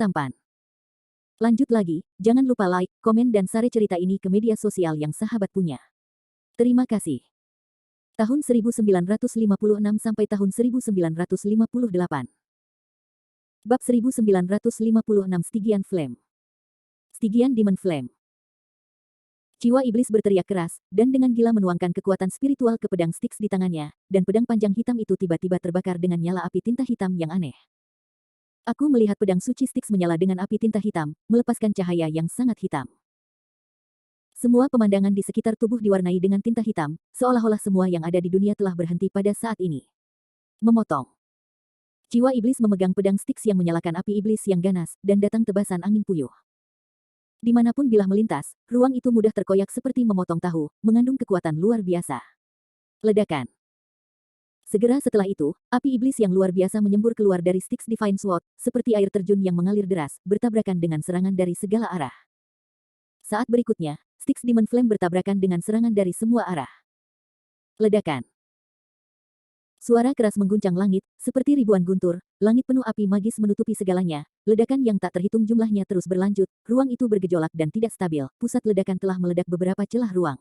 tampan. Lanjut lagi, jangan lupa like, komen dan share cerita ini ke media sosial yang sahabat punya. Terima kasih. Tahun 1956 sampai tahun 1958. Bab 1956 Stygian Flame. Stygian Demon Flame. Jiwa iblis berteriak keras, dan dengan gila menuangkan kekuatan spiritual ke pedang Styx di tangannya, dan pedang panjang hitam itu tiba-tiba terbakar dengan nyala api tinta hitam yang aneh. Aku melihat pedang suci Styx menyala dengan api tinta hitam, melepaskan cahaya yang sangat hitam. Semua pemandangan di sekitar tubuh diwarnai dengan tinta hitam, seolah-olah semua yang ada di dunia telah berhenti pada saat ini. Memotong. Jiwa iblis memegang pedang Styx yang menyalakan api iblis yang ganas, dan datang tebasan angin puyuh. Dimanapun bilah melintas, ruang itu mudah terkoyak seperti memotong tahu, mengandung kekuatan luar biasa. Ledakan. Segera setelah itu, api iblis yang luar biasa menyembur keluar dari Styx Divine Sword, seperti air terjun yang mengalir deras, bertabrakan dengan serangan dari segala arah. Saat berikutnya, Styx Demon Flame bertabrakan dengan serangan dari semua arah. Ledakan. Suara keras mengguncang langit, seperti ribuan guntur, langit penuh api magis menutupi segalanya, ledakan yang tak terhitung jumlahnya terus berlanjut, ruang itu bergejolak dan tidak stabil, pusat ledakan telah meledak beberapa celah ruang.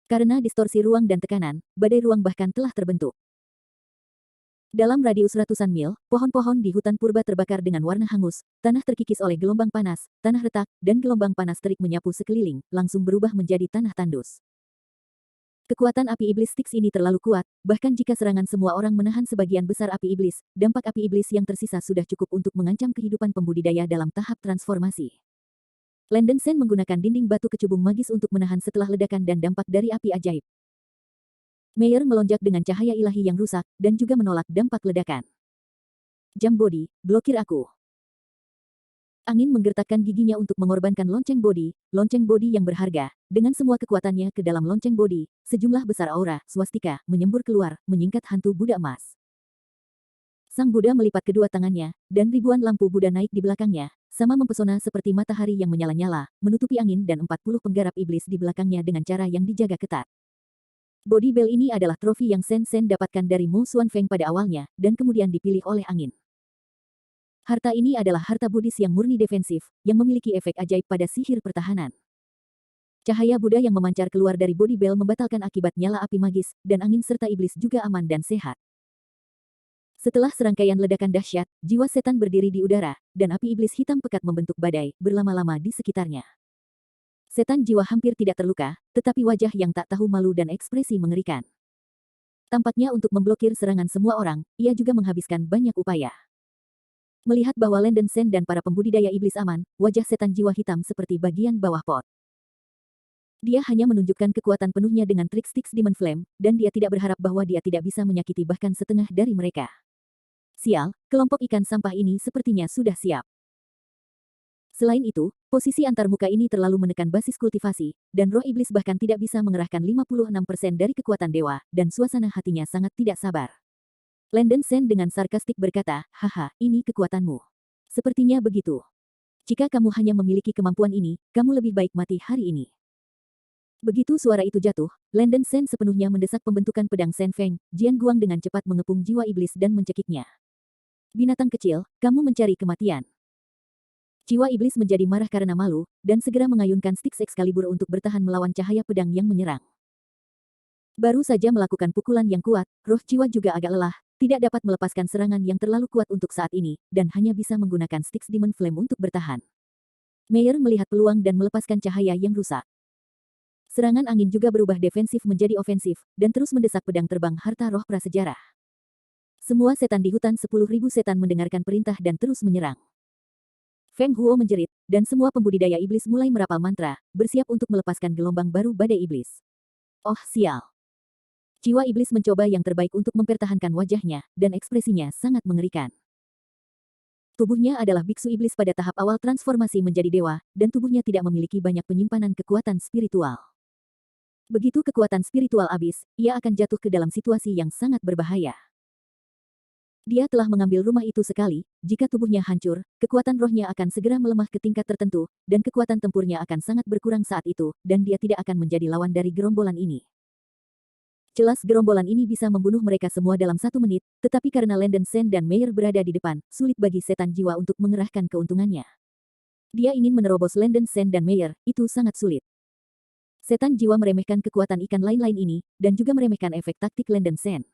Karena distorsi ruang dan tekanan, badai ruang bahkan telah terbentuk. Dalam radius ratusan mil, pohon-pohon di hutan purba terbakar dengan warna hangus, tanah terkikis oleh gelombang panas, tanah retak, dan gelombang panas terik menyapu sekeliling, langsung berubah menjadi tanah tandus. Kekuatan api iblis Styx ini terlalu kuat, bahkan jika serangan semua orang menahan sebagian besar api iblis, dampak api iblis yang tersisa sudah cukup untuk mengancam kehidupan pembudidaya dalam tahap transformasi. Landen Sen menggunakan dinding batu kecubung magis untuk menahan setelah ledakan dan dampak dari api ajaib. Meyer melonjak dengan cahaya ilahi yang rusak, dan juga menolak dampak ledakan. Jam body, blokir aku. Angin menggertakkan giginya untuk mengorbankan lonceng body yang berharga, dengan semua kekuatannya ke dalam lonceng body, sejumlah besar aura, swastika, menyembur keluar, menyingkat hantu Buddha emas. Sang Buddha melipat kedua tangannya, dan ribuan lampu Buddha naik di belakangnya, sama mempesona seperti matahari yang menyala-nyala, menutupi angin dan 40 penggarap iblis di belakangnya dengan cara yang dijaga ketat. Body Bell ini adalah trofi yang Sen Sen dapatkan dari Mo Xuan Feng pada awalnya, dan kemudian dipilih oleh angin. Harta ini adalah harta Buddhis yang murni defensif, yang memiliki efek ajaib pada sihir pertahanan. Cahaya Buddha yang memancar keluar dari Body Bell membatalkan akibat nyala api magis, dan angin serta iblis juga aman dan sehat. Setelah serangkaian ledakan dahsyat, jiwa setan berdiri di udara, dan api iblis hitam pekat membentuk badai, berlama-lama di sekitarnya. Setan jiwa hampir tidak terluka, tetapi wajah yang tak tahu malu dan ekspresi mengerikan. Tampaknya untuk memblokir serangan semua orang, ia juga menghabiskan banyak upaya. Melihat bahwa Landen Sen dan para pembudidaya iblis aman, wajah setan jiwa hitam seperti bagian bawah pot. Dia hanya menunjukkan kekuatan penuhnya dengan trik Styx Demon Flame, dan dia tidak berharap bahwa dia tidak bisa menyakiti bahkan setengah dari mereka. Sial, kelompok ikan sampah ini sepertinya sudah siap. Selain itu, posisi antarmuka ini terlalu menekan basis kultivasi, dan roh iblis bahkan tidak bisa mengerahkan 56% dari kekuatan dewa, dan suasana hatinya sangat tidak sabar. Landen Sen dengan sarkastik berkata, haha, ini kekuatanmu. Sepertinya begitu. Jika kamu hanya memiliki kemampuan ini, kamu lebih baik mati hari ini. Begitu suara itu jatuh, Landen Sen sepenuhnya mendesak pembentukan pedang Sen Feng, Jian Guang dengan cepat mengepung jiwa iblis dan mencekiknya. Binatang kecil, kamu mencari kematian. Jiwa iblis menjadi marah karena malu, dan segera mengayunkan Styx Excalibur untuk bertahan melawan cahaya pedang yang menyerang. Baru saja melakukan pukulan yang kuat, roh jiwa juga agak lelah, tidak dapat melepaskan serangan yang terlalu kuat untuk saat ini, dan hanya bisa menggunakan Styx Demon Flame untuk bertahan. Meyer melihat peluang dan melepaskan cahaya yang rusak. Serangan angin juga berubah defensif menjadi ofensif, dan terus mendesak pedang terbang harta roh prasejarah. Semua setan di hutan 10.000 setan mendengarkan perintah dan terus menyerang. Feng Huo menjerit, dan semua pembudidaya iblis mulai merapal mantra, bersiap untuk melepaskan gelombang baru badai iblis. Oh sial! Jiwa iblis mencoba yang terbaik untuk mempertahankan wajahnya, dan ekspresinya sangat mengerikan. Tubuhnya adalah biksu iblis pada tahap awal transformasi menjadi dewa, dan tubuhnya tidak memiliki banyak penyimpanan kekuatan spiritual. Begitu kekuatan spiritual habis, ia akan jatuh ke dalam situasi yang sangat berbahaya. Dia telah mengambil rumah itu sekali, jika tubuhnya hancur, kekuatan rohnya akan segera melemah ke tingkat tertentu, dan kekuatan tempurnya akan sangat berkurang saat itu, dan dia tidak akan menjadi lawan dari gerombolan ini. Jelas gerombolan ini bisa membunuh mereka semua dalam 1 menit, tetapi karena Landon Sen dan Meyer berada di depan, sulit bagi setan jiwa untuk mengerahkan keuntungannya. Dia ingin menerobos Landon Sen dan Meyer, itu sangat sulit. Setan jiwa meremehkan kekuatan ikan lain-lain ini, dan juga meremehkan efek taktik Landon Sen.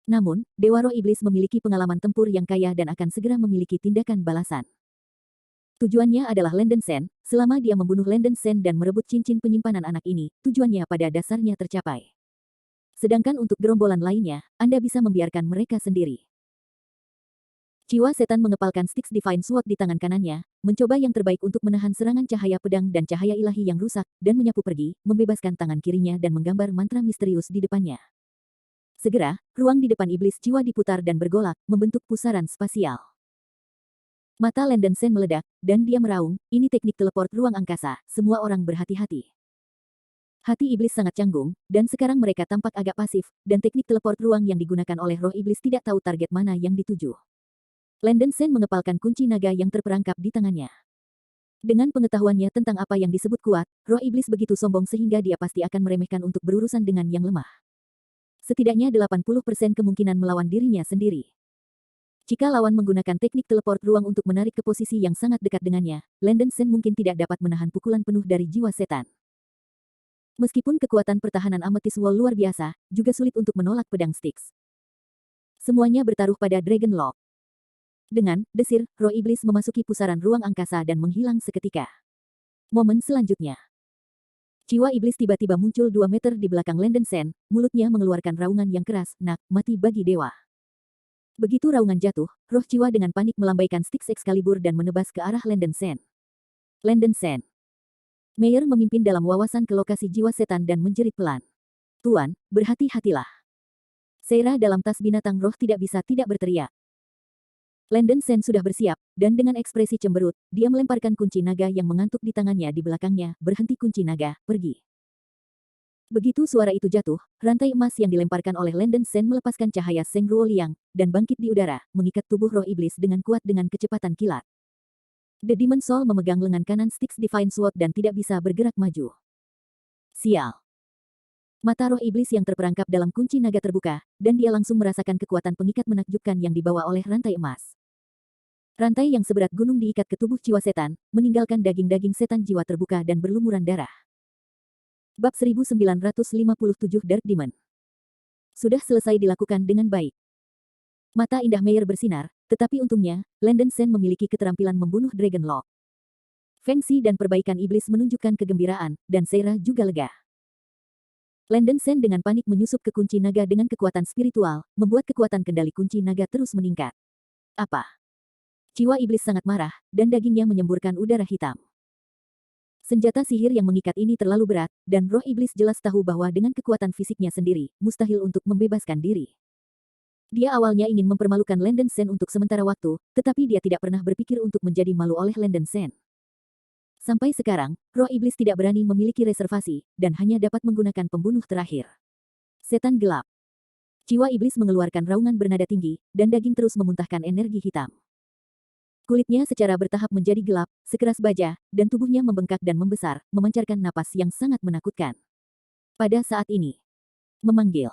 Namun, Dewa Roh Iblis memiliki pengalaman tempur yang kaya dan akan segera memiliki tindakan balasan. Tujuannya adalah Landon Sen, selama dia membunuh Landon Sen dan merebut cincin penyimpanan anak ini, tujuannya pada dasarnya tercapai. Sedangkan untuk gerombolan lainnya, Anda bisa membiarkan mereka sendiri. Jiwa setan mengepalkan Styx Divine Sword di tangan kanannya, mencoba yang terbaik untuk menahan serangan cahaya pedang dan cahaya ilahi yang rusak, dan menyapu pergi, membebaskan tangan kirinya dan menggambar mantra misterius di depannya. Segera, ruang di depan iblis jiwa diputar dan bergolak, membentuk pusaran spasial. Mata Landon Sen meledak, dan dia meraung, ini teknik teleport ruang angkasa, semua orang berhati-hati. Hati iblis sangat canggung, dan sekarang mereka tampak agak pasif, dan teknik teleport ruang yang digunakan oleh roh iblis tidak tahu target mana yang dituju. Landon Sen mengepalkan kunci naga yang terperangkap di tangannya. Dengan pengetahuannya tentang apa yang disebut kuat, roh iblis begitu sombong sehingga dia pasti akan meremehkan untuk berurusan dengan yang lemah. Setidaknya 80% kemungkinan melawan dirinya sendiri. Jika lawan menggunakan teknik teleport ruang untuk menarik ke posisi yang sangat dekat dengannya, Landon Sen mungkin tidak dapat menahan pukulan penuh dari jiwa setan. Meskipun kekuatan pertahanan Amethyst Wall luar biasa, juga sulit untuk menolak pedang Styx. Semuanya bertaruh pada Dragon Lock. Dengan desir, roh iblis memasuki pusaran ruang angkasa dan menghilang seketika. Momen selanjutnya. Jiwa iblis tiba-tiba muncul 2 meter di belakang Landon Sen, mulutnya mengeluarkan raungan yang keras, nak, mati bagi dewa. Begitu raungan jatuh, roh jiwa dengan panik melambaikan Styx Excalibur dan menebas ke arah Landon Sen. Landon Sen. Meyer memimpin dalam wawasan ke lokasi jiwa setan dan menjerit pelan. Tuan, berhati-hatilah. Seira dalam tas binatang roh tidak bisa tidak berteriak. Landon Sen sudah bersiap, dan dengan ekspresi cemberut, dia melemparkan kunci naga yang mengantuk di tangannya di belakangnya, berhenti kunci naga, pergi. Begitu suara itu jatuh, rantai emas yang dilemparkan oleh Landon Sen melepaskan cahaya Seng Ruo Liang, dan bangkit di udara, mengikat tubuh roh iblis dengan kuat dengan kecepatan kilat. The Demon Soul memegang lengan kanan Styx Divine Sword dan tidak bisa bergerak maju. Sial. Mata roh iblis yang terperangkap dalam kunci naga terbuka, dan dia langsung merasakan kekuatan pengikat menakjubkan yang dibawa oleh rantai emas. Rantai yang seberat gunung diikat ke tubuh jiwa setan, meninggalkan daging-daging setan jiwa terbuka dan berlumuran darah. Bab 1957 Dark Demon. Sudah selesai dilakukan dengan baik. Mata indah Meyer bersinar, tetapi untungnya, Landon Sen memiliki keterampilan membunuh Dragon Lock. Feng Xi dan perbaikan iblis menunjukkan kegembiraan, dan Seira juga lega. Landon Sen dengan panik menyusup ke kunci naga dengan kekuatan spiritual, membuat kekuatan kendali kunci naga terus meningkat. Apa? Jiwa iblis sangat marah, dan dagingnya menyemburkan udara hitam. Senjata sihir yang mengikat ini terlalu berat, dan roh iblis jelas tahu bahwa dengan kekuatan fisiknya sendiri, mustahil untuk membebaskan diri. Dia awalnya ingin mempermalukan Landon Sen untuk sementara waktu, tetapi dia tidak pernah berpikir untuk menjadi malu oleh Landon Sen. Sampai sekarang, roh iblis tidak berani memiliki reservasi, dan hanya dapat menggunakan pembunuh terakhir. Setan gelap. Jiwa iblis mengeluarkan raungan bernada tinggi, dan daging terus memuntahkan energi hitam. Kulitnya secara bertahap menjadi gelap, sekeras baja, dan tubuhnya membengkak dan membesar, memancarkan napas yang sangat menakutkan. Pada saat ini, memanggil.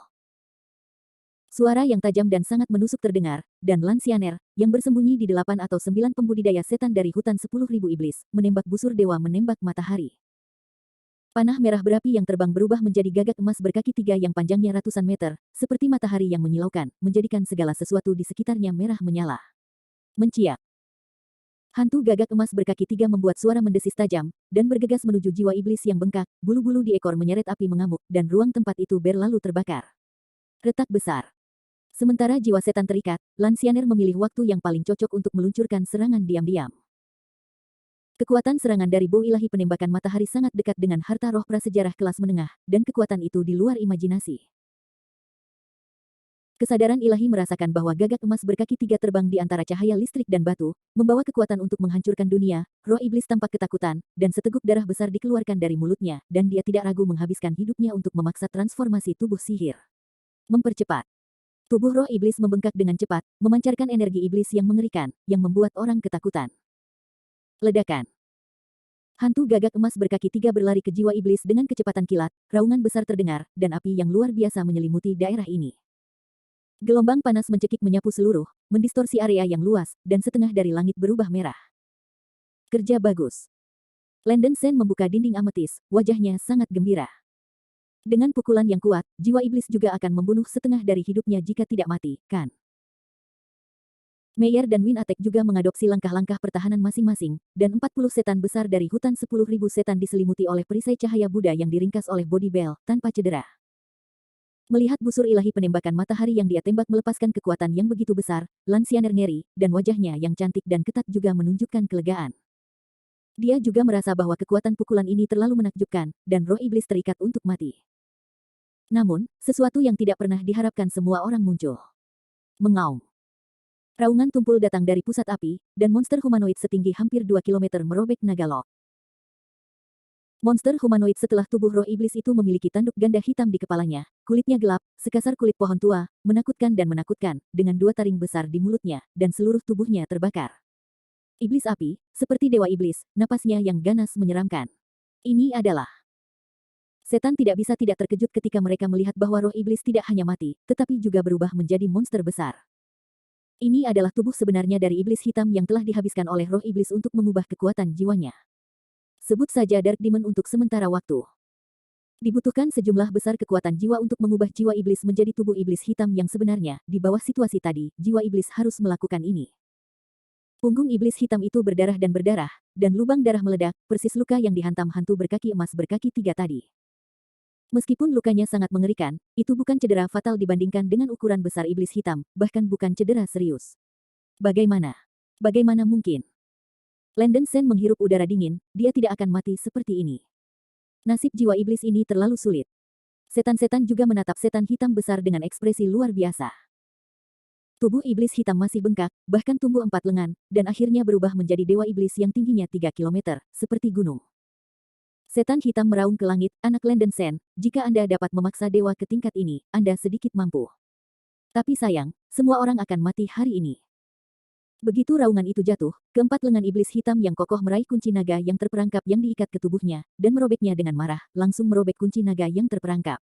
Suara yang tajam dan sangat menusuk terdengar, dan Lancianer, yang bersembunyi di 8 atau 9 pembudidaya setan dari hutan 10.000 iblis, menembak busur dewa menembak matahari. Panah merah berapi yang terbang berubah menjadi gagak emas berkaki 3 yang panjangnya ratusan meter, seperti matahari yang menyilaukan, menjadikan segala sesuatu di sekitarnya merah menyala. Menciak. Hantu gagak emas berkaki 3 membuat suara mendesis tajam, dan bergegas menuju jiwa iblis yang bengkak, bulu-bulu di ekor menyeret api mengamuk, dan ruang tempat itu berlalu terbakar. Retak besar. Sementara jiwa setan terikat, Lancianer memilih waktu yang paling cocok untuk meluncurkan serangan diam-diam. Kekuatan serangan dari bow ilahi penembakan matahari sangat dekat dengan harta roh prasejarah kelas menengah, dan kekuatan itu di luar imajinasi. Kesadaran ilahi merasakan bahwa gagak emas berkaki 3 terbang di antara cahaya listrik dan batu, membawa kekuatan untuk menghancurkan dunia, roh iblis tampak ketakutan, dan seteguk darah besar dikeluarkan dari mulutnya, dan dia tidak ragu menghabiskan hidupnya untuk memaksa transformasi tubuh sihir. Mempercepat. Tubuh roh iblis membengkak dengan cepat, memancarkan energi iblis yang mengerikan, yang membuat orang ketakutan. Ledakan. Hantu gagak emas berkaki 3 berlari ke jiwa iblis dengan kecepatan kilat, raungan besar terdengar, dan api yang luar biasa menyelimuti daerah ini. Gelombang panas mencekik menyapu seluruh, mendistorsi area yang luas, dan setengah dari langit berubah merah. Kerja bagus. Landon Sen membuka dinding ametis, wajahnya sangat gembira. Dengan pukulan yang kuat, jiwa iblis juga akan membunuh setengah dari hidupnya jika tidak mati, kan? Meyer dan Win Atek juga mengadopsi langkah-langkah pertahanan masing-masing, dan 40 setan besar dari hutan 10.000 setan diselimuti oleh perisai cahaya Buddha yang diringkas oleh Body Bell, tanpa cedera. Melihat busur ilahi penembakan matahari yang dia tembak melepaskan kekuatan yang begitu besar, Lancianer ngeri, dan wajahnya yang cantik dan ketat juga menunjukkan kelegaan. Dia juga merasa bahwa kekuatan pukulan ini terlalu menakjubkan, dan roh iblis terikat untuk mati. Namun, sesuatu yang tidak pernah diharapkan semua orang muncul. Mengaum. Raungan tumpul datang dari pusat api, dan monster humanoid setinggi hampir 2 km merobek Nagalok. Monster humanoid setelah tubuh roh iblis itu memiliki tanduk ganda hitam di kepalanya, kulitnya gelap, sekasar kulit pohon tua, menakutkan, dengan 2 taring besar di mulutnya, dan seluruh tubuhnya terbakar. Iblis api, seperti dewa iblis, napasnya yang ganas menyeramkan. Ini adalah... Setan tidak bisa tidak terkejut ketika mereka melihat bahwa roh iblis tidak hanya mati, tetapi juga berubah menjadi monster besar. Ini adalah tubuh sebenarnya dari iblis hitam yang telah dihabiskan oleh roh iblis untuk mengubah kekuatan jiwanya. Sebut saja Dark Demon untuk sementara waktu. Dibutuhkan sejumlah besar kekuatan jiwa untuk mengubah jiwa iblis menjadi tubuh iblis hitam yang sebenarnya. Di bawah situasi tadi, jiwa iblis harus melakukan ini. Punggung iblis hitam itu berdarah, dan lubang darah meledak, persis luka yang dihantam hantu berkaki emas berkaki 3 tadi. Meskipun lukanya sangat mengerikan, itu bukan cedera fatal dibandingkan dengan ukuran besar iblis hitam, bahkan bukan cedera serius. Bagaimana? Bagaimana mungkin? Landon Sen menghirup udara dingin, dia tidak akan mati seperti ini. Nasib jiwa iblis ini terlalu sulit. Setan-setan juga menatap setan hitam besar dengan ekspresi luar biasa. Tubuh iblis hitam masih bengkak, bahkan tumbuh 4 lengan, dan akhirnya berubah menjadi dewa iblis yang tingginya 3 km, seperti gunung. Setan hitam meraung ke langit, anak Landon Sen, jika Anda dapat memaksa dewa ke tingkat ini, Anda sedikit mampu. Tapi sayang, semua orang akan mati hari ini. Begitu raungan itu jatuh, keempat lengan iblis hitam yang kokoh meraih kunci naga yang terperangkap yang diikat ke tubuhnya, dan merobeknya dengan marah, langsung merobek kunci naga yang terperangkap.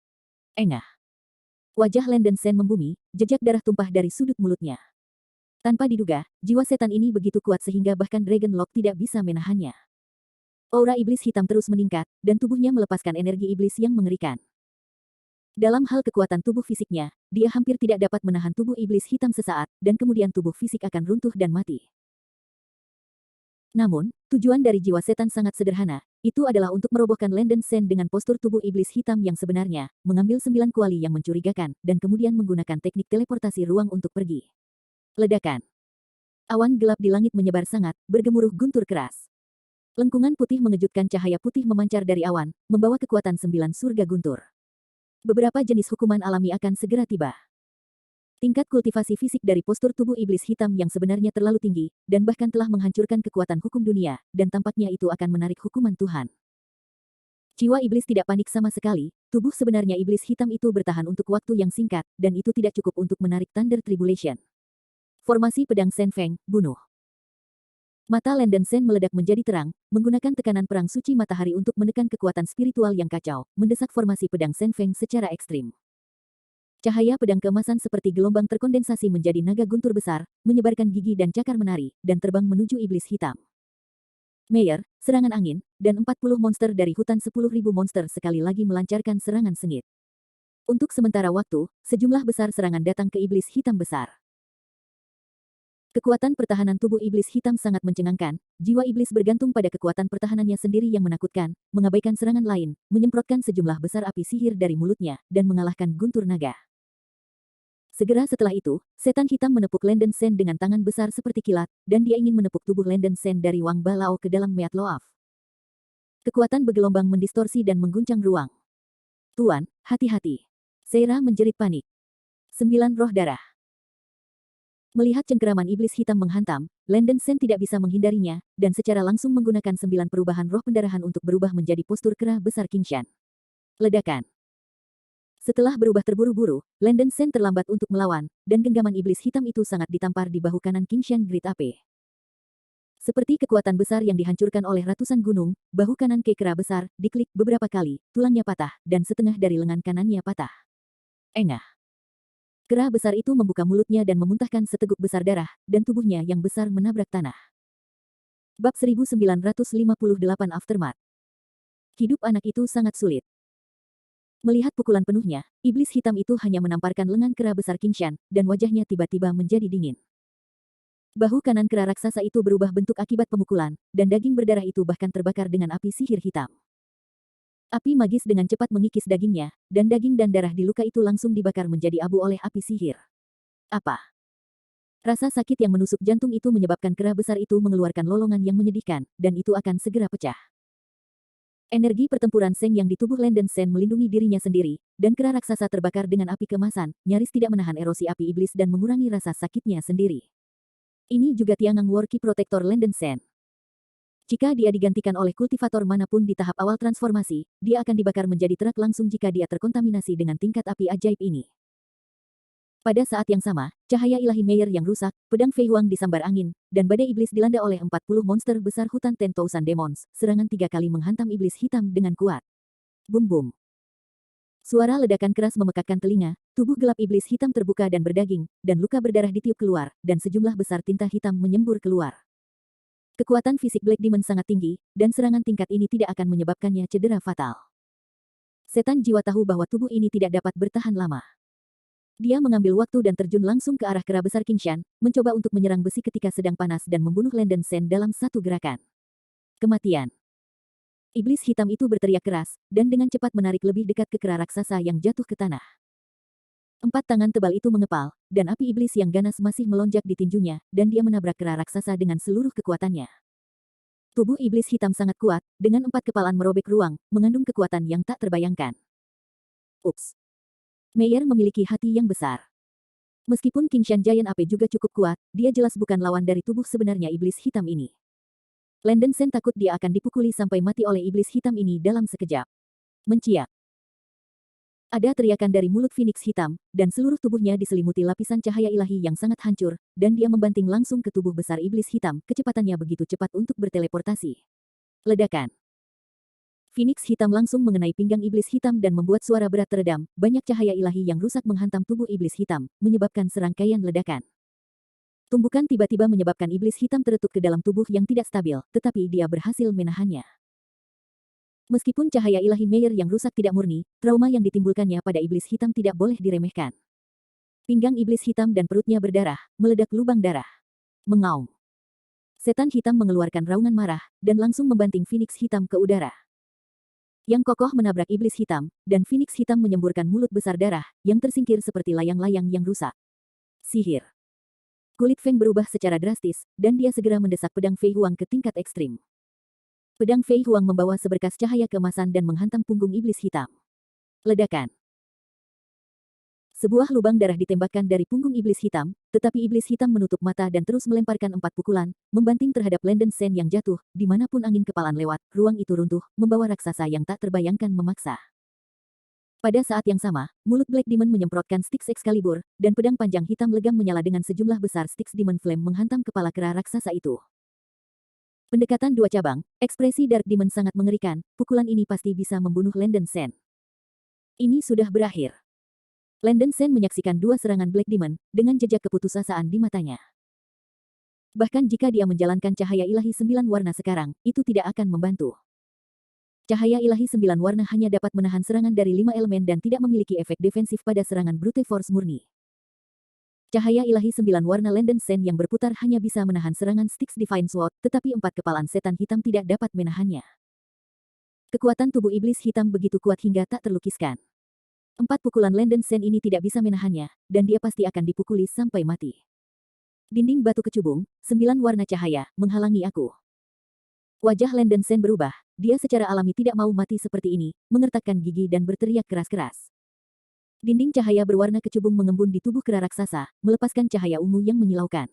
Engah. Wajah Landon Sen membumi, jejak darah tumpah dari sudut mulutnya. Tanpa diduga, jiwa setan ini begitu kuat sehingga bahkan Dragon Lock tidak bisa menahannya. Aura iblis hitam terus meningkat, dan tubuhnya melepaskan energi iblis yang mengerikan. Dalam hal kekuatan tubuh fisiknya, dia hampir tidak dapat menahan tubuh iblis hitam sesaat, dan kemudian tubuh fisik akan runtuh dan mati. Namun, tujuan dari jiwa setan sangat sederhana, itu adalah untuk merobohkan Landon Sen dengan postur tubuh iblis hitam yang sebenarnya, mengambil 9 kuali yang mencurigakan, dan kemudian menggunakan teknik teleportasi ruang untuk pergi. Ledakan. Awan gelap di langit menyebar sangat, bergemuruh guntur keras. Lengkungan putih mengejutkan, cahaya putih memancar dari awan, membawa kekuatan 9 surga guntur. Beberapa jenis hukuman alami akan segera tiba. Tingkat kultivasi fisik dari postur tubuh iblis hitam yang sebenarnya terlalu tinggi, dan bahkan telah menghancurkan kekuatan hukum dunia, dan tampaknya itu akan menarik hukuman Tuhan. Jiwa iblis tidak panik sama sekali, tubuh sebenarnya iblis hitam itu bertahan untuk waktu yang singkat, dan itu tidak cukup untuk menarik Thunder Tribulation. Formasi pedang Sen Feng, bunuh. Mata Landon Sen meledak menjadi terang, menggunakan tekanan perang suci matahari untuk menekan kekuatan spiritual yang kacau, mendesak formasi pedang Sen Feng secara ekstrim. Cahaya pedang keemasan seperti gelombang terkondensasi menjadi naga guntur besar, menyebarkan gigi dan cakar menari, dan terbang menuju iblis hitam. Meyer, serangan angin, dan 40 monster dari hutan 10.000 monster sekali lagi melancarkan serangan sengit. Untuk sementara waktu, sejumlah besar serangan datang ke iblis hitam besar. Kekuatan pertahanan tubuh iblis hitam sangat mencengangkan, jiwa iblis bergantung pada kekuatan pertahanannya sendiri yang menakutkan, mengabaikan serangan lain, menyemprotkan sejumlah besar api sihir dari mulutnya, dan mengalahkan guntur naga. Segera setelah itu, setan hitam menepuk Landon Sen dengan tangan besar seperti kilat, dan dia ingin menepuk tubuh Landon Sen dari Wang Balao ke dalam Meat Loaf. Kekuatan bergelombang mendistorsi dan mengguncang ruang. Tuan, hati-hati. Seira menjerit panik. 9 roh darah. Melihat cengkeraman iblis hitam menghantam, Landon Sen tidak bisa menghindarinya, dan secara langsung menggunakan 9 perubahan roh pendarahan untuk berubah menjadi postur kera besar Qingshan. Ledakan. Setelah berubah terburu-buru, Landon Sen terlambat untuk melawan, dan genggaman iblis hitam itu sangat ditampar di bahu kanan Qingshan Great Ape. Seperti kekuatan besar yang dihancurkan oleh ratusan gunung, bahu kanan kera besar diklik beberapa kali, tulangnya patah, dan setengah dari lengan kanannya patah. Engah. Kera besar itu membuka mulutnya dan memuntahkan seteguk besar darah, dan tubuhnya yang besar menabrak tanah. Bab 1958 Aftermath. Hidup anak itu sangat sulit. Melihat pukulan penuhnya, iblis hitam itu hanya menamparkan lengan kera besar Qingshan, dan wajahnya tiba-tiba menjadi dingin. Bahu kanan kera raksasa itu berubah bentuk akibat pemukulan, dan daging berdarah itu bahkan terbakar dengan api sihir hitam. Api magis dengan cepat mengikis dagingnya, dan daging dan darah di luka itu langsung dibakar menjadi abu oleh api sihir. Apa? Rasa sakit yang menusuk jantung itu menyebabkan kera besar itu mengeluarkan lolongan yang menyedihkan, dan itu akan segera pecah. Energi pertempuran Seng yang di tubuh Landen Sen melindungi dirinya sendiri, dan kera raksasa terbakar dengan api kemasan, nyaris tidak menahan erosi api iblis dan mengurangi rasa sakitnya sendiri. Ini juga Tiangang War Ki Protector Landen Sen. Jika dia digantikan oleh kultivator manapun di tahap awal transformasi, dia akan dibakar menjadi truk langsung jika dia terkontaminasi dengan tingkat api ajaib ini. Pada saat yang sama, cahaya ilahi Meyer yang rusak, pedang Fei Huang disambar angin, dan badai iblis dilanda oleh 40 monster besar hutan 10,000 Demons, serangan 3 kali menghantam iblis hitam dengan kuat. Bum-bum. Suara ledakan keras memekakkan telinga, tubuh gelap iblis hitam terbuka dan berdaging, dan luka berdarah ditiup keluar, dan sejumlah besar tinta hitam menyembur keluar. Kekuatan fisik Black Demon sangat tinggi, dan serangan tingkat ini tidak akan menyebabkannya cedera fatal. Setan jiwa tahu bahwa tubuh ini tidak dapat bertahan lama. Dia mengambil waktu dan terjun langsung ke arah kera besar Qingshan, mencoba untuk menyerang besi ketika sedang panas dan membunuh Landen Sen dalam satu gerakan. Kematian. Iblis hitam itu berteriak keras, dan dengan cepat menarik lebih dekat ke kera raksasa yang jatuh ke tanah. 4 tangan tebal itu mengepal, dan api iblis yang ganas masih melonjak di tinjunya, dan dia menabrak kera raksasa dengan seluruh kekuatannya. Tubuh iblis hitam sangat kuat, dengan 4 kepalan merobek ruang, mengandung kekuatan yang tak terbayangkan. Ups. Meyer memiliki hati yang besar. Meskipun Qingshan Giant Ape juga cukup kuat, dia jelas bukan lawan dari tubuh sebenarnya iblis hitam ini. Landen Sen takut dia akan dipukuli sampai mati oleh iblis hitam ini dalam sekejap. Menciak. Ada teriakan dari mulut Phoenix hitam, dan seluruh tubuhnya diselimuti lapisan cahaya ilahi yang sangat hancur, dan dia membanting langsung ke tubuh besar iblis hitam, kecepatannya begitu cepat untuk berteleportasi. Ledakan. Phoenix hitam langsung mengenai pinggang iblis hitam dan membuat suara berat teredam, banyak cahaya ilahi yang rusak menghantam tubuh iblis hitam, menyebabkan serangkaian ledakan. Tumbukan tiba-tiba menyebabkan iblis hitam terletuk ke dalam tubuh yang tidak stabil, tetapi dia berhasil menahannya. Meskipun cahaya ilahi Meyer yang rusak tidak murni, trauma yang ditimbulkannya pada iblis hitam tidak boleh diremehkan. Pinggang iblis hitam dan perutnya berdarah, meledak lubang darah. Mengaum. Setan hitam mengeluarkan raungan marah, dan langsung membanting Phoenix hitam ke udara. Yang kokoh menabrak iblis hitam, dan Phoenix hitam menyemburkan mulut besar darah, yang tersingkir seperti layang-layang yang rusak. Sihir. Kulit Feng berubah secara drastis, dan dia segera mendesak pedang Fei Huang ke tingkat ekstrim. Pedang Fei Huang membawa seberkas cahaya keemasan dan menghantam punggung iblis hitam. Ledakan. Sebuah lubang darah ditembakkan dari punggung iblis hitam, tetapi iblis hitam menutup mata dan terus melemparkan 4 pukulan, membanting terhadap Landen Sen yang jatuh, dimanapun angin kepalan lewat, ruang itu runtuh, membawa raksasa yang tak terbayangkan memaksa. Pada saat yang sama, mulut Black Demon menyemprotkan Styx Excalibur, dan pedang panjang hitam legam menyala dengan sejumlah besar Styx Demon Flame menghantam kepala kera raksasa itu. Pendekatan 2 cabang, ekspresi Dark Demon sangat mengerikan, pukulan ini pasti bisa membunuh Landen Sen. Ini sudah berakhir. Landen Sen menyaksikan 2 serangan Black Demon, dengan jejak keputusasaan di matanya. Bahkan jika dia menjalankan cahaya ilahi 9 warna sekarang, itu tidak akan membantu. Cahaya ilahi 9 warna hanya dapat menahan serangan dari 5 elemen dan tidak memiliki efek defensif pada serangan brute force murni. Cahaya ilahi 9 warna Landen Sen yang berputar hanya bisa menahan serangan Styx Divine Sword, tetapi 4 kepalan setan hitam tidak dapat menahannya. Kekuatan tubuh iblis hitam begitu kuat hingga tak terlukiskan. 4 pukulan Landen Sen ini tidak bisa menahannya, dan dia pasti akan dipukuli sampai mati. Dinding batu kecubung, 9 warna cahaya, menghalangi aku. Wajah Landen Sen berubah, dia secara alami tidak mau mati seperti ini, mengertakkan gigi dan berteriak keras-keras. Dinding cahaya berwarna kecubung mengembun di tubuh kera raksasa, melepaskan cahaya ungu yang menyilaukan.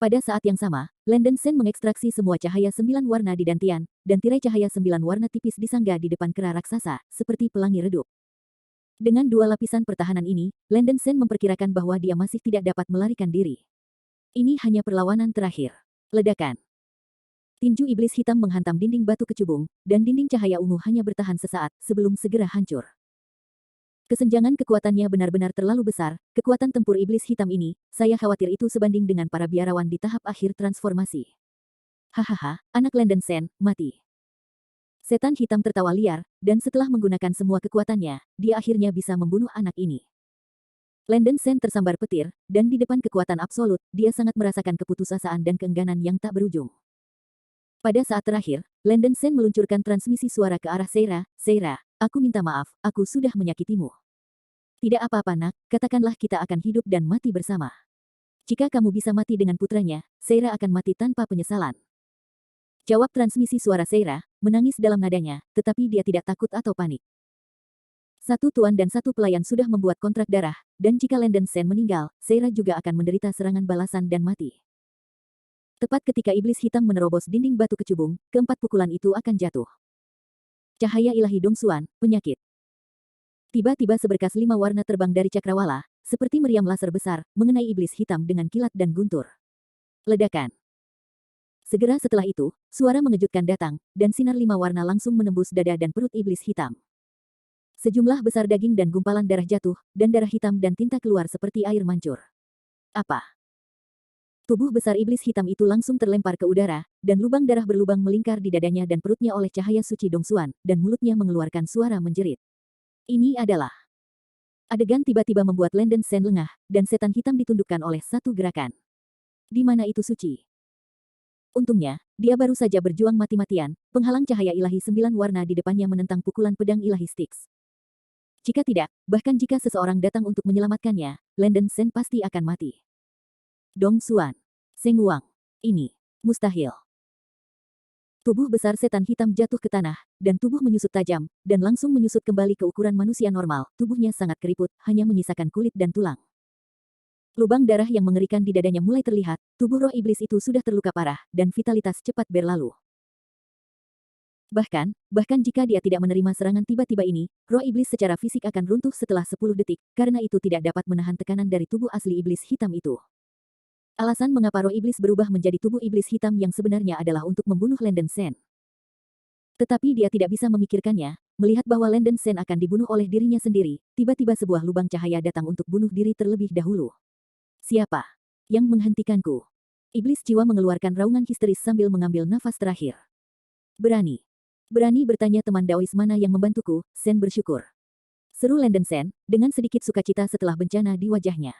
Pada saat yang sama, Landen Sen mengekstraksi semua cahaya 9 warna di dantian, dan tirai cahaya 9 warna tipis disangga di depan kera raksasa, seperti pelangi redup. Dengan 2 lapisan pertahanan ini, Landen Sen memperkirakan bahwa dia masih tidak dapat melarikan diri. Ini hanya perlawanan terakhir. Ledakan. Tinju iblis hitam menghantam dinding batu kecubung, dan dinding cahaya ungu hanya bertahan sesaat sebelum segera hancur. Kesenjangan kekuatannya benar-benar terlalu besar, kekuatan tempur iblis hitam ini, saya khawatir itu sebanding dengan para biarawan di tahap akhir transformasi. Hahaha, anak Landen Sen, mati. Setan hitam tertawa liar, dan setelah menggunakan semua kekuatannya, dia akhirnya bisa membunuh anak ini. Landen Sen tersambar petir, dan di depan kekuatan absolut, dia sangat merasakan keputusasaan dan keengganan yang tak berujung. Pada saat terakhir, Landen Sen meluncurkan transmisi suara ke arah Seira. Seira, aku minta maaf, aku sudah menyakitimu. Tidak apa-apa nak, katakanlah kita akan hidup dan mati bersama. Jika kamu bisa mati dengan putranya, Seira akan mati tanpa penyesalan. Jawab transmisi suara Seira, menangis dalam nadanya, tetapi dia tidak takut atau panik. Satu tuan dan satu pelayan sudah membuat kontrak darah, dan jika Landen Sen meninggal, Seira juga akan menderita serangan balasan dan mati. Tepat ketika iblis hitam menerobos dinding batu kecubung, keempat pukulan itu akan jatuh. Cahaya ilahi Dongsuan, penyakit. Tiba-tiba seberkas 5 warna terbang dari cakrawala, seperti meriam laser besar, mengenai iblis hitam dengan kilat dan guntur. Ledakan. Segera setelah itu, suara mengejutkan datang, dan sinar 5 warna langsung menembus dada dan perut iblis hitam. Sejumlah besar daging dan gumpalan darah jatuh, dan darah hitam dan tinta keluar seperti air mancur. Apa? Tubuh besar iblis hitam itu langsung terlempar ke udara, dan lubang darah berlubang melingkar di dadanya dan perutnya oleh cahaya suci Dongsuan, dan mulutnya mengeluarkan suara menjerit. Ini adalah adegan tiba-tiba membuat Landen Sen lengah, dan setan hitam ditundukkan oleh satu gerakan. Di mana itu suci? Untungnya, dia baru saja berjuang mati-matian, penghalang cahaya ilahi 9 warna di depannya menentang pukulan pedang ilahi Styx. Jika tidak, bahkan jika seseorang datang untuk menyelamatkannya, Landen Sen pasti akan mati. Dongsuan. Seng Wang. Ini mustahil. Tubuh besar setan hitam jatuh ke tanah, dan tubuh menyusut tajam, dan langsung menyusut kembali ke ukuran manusia normal. Tubuhnya sangat keriput, hanya menyisakan kulit dan tulang. Lubang darah yang mengerikan di dadanya mulai terlihat, tubuh roh iblis itu sudah terluka parah, dan vitalitas cepat berlalu. Bahkan jika dia tidak menerima serangan tiba-tiba ini, roh iblis secara fisik akan runtuh setelah 10 detik, karena itu tidak dapat menahan tekanan dari tubuh asli iblis hitam itu. Alasan mengapa roh iblis berubah menjadi tubuh iblis hitam yang sebenarnya adalah untuk membunuh Landen Sen. Tetapi dia tidak bisa memikirkannya, melihat bahwa Landen Sen akan dibunuh oleh dirinya sendiri, tiba-tiba sebuah lubang cahaya datang untuk bunuh diri terlebih dahulu. Siapa yang menghentikanku? Iblis jiwa mengeluarkan raungan histeris sambil mengambil nafas terakhir. Berani bertanya teman Daois mana yang membantuku, Sen bersyukur. Seru Landen Sen, dengan sedikit sukacita setelah bencana di wajahnya.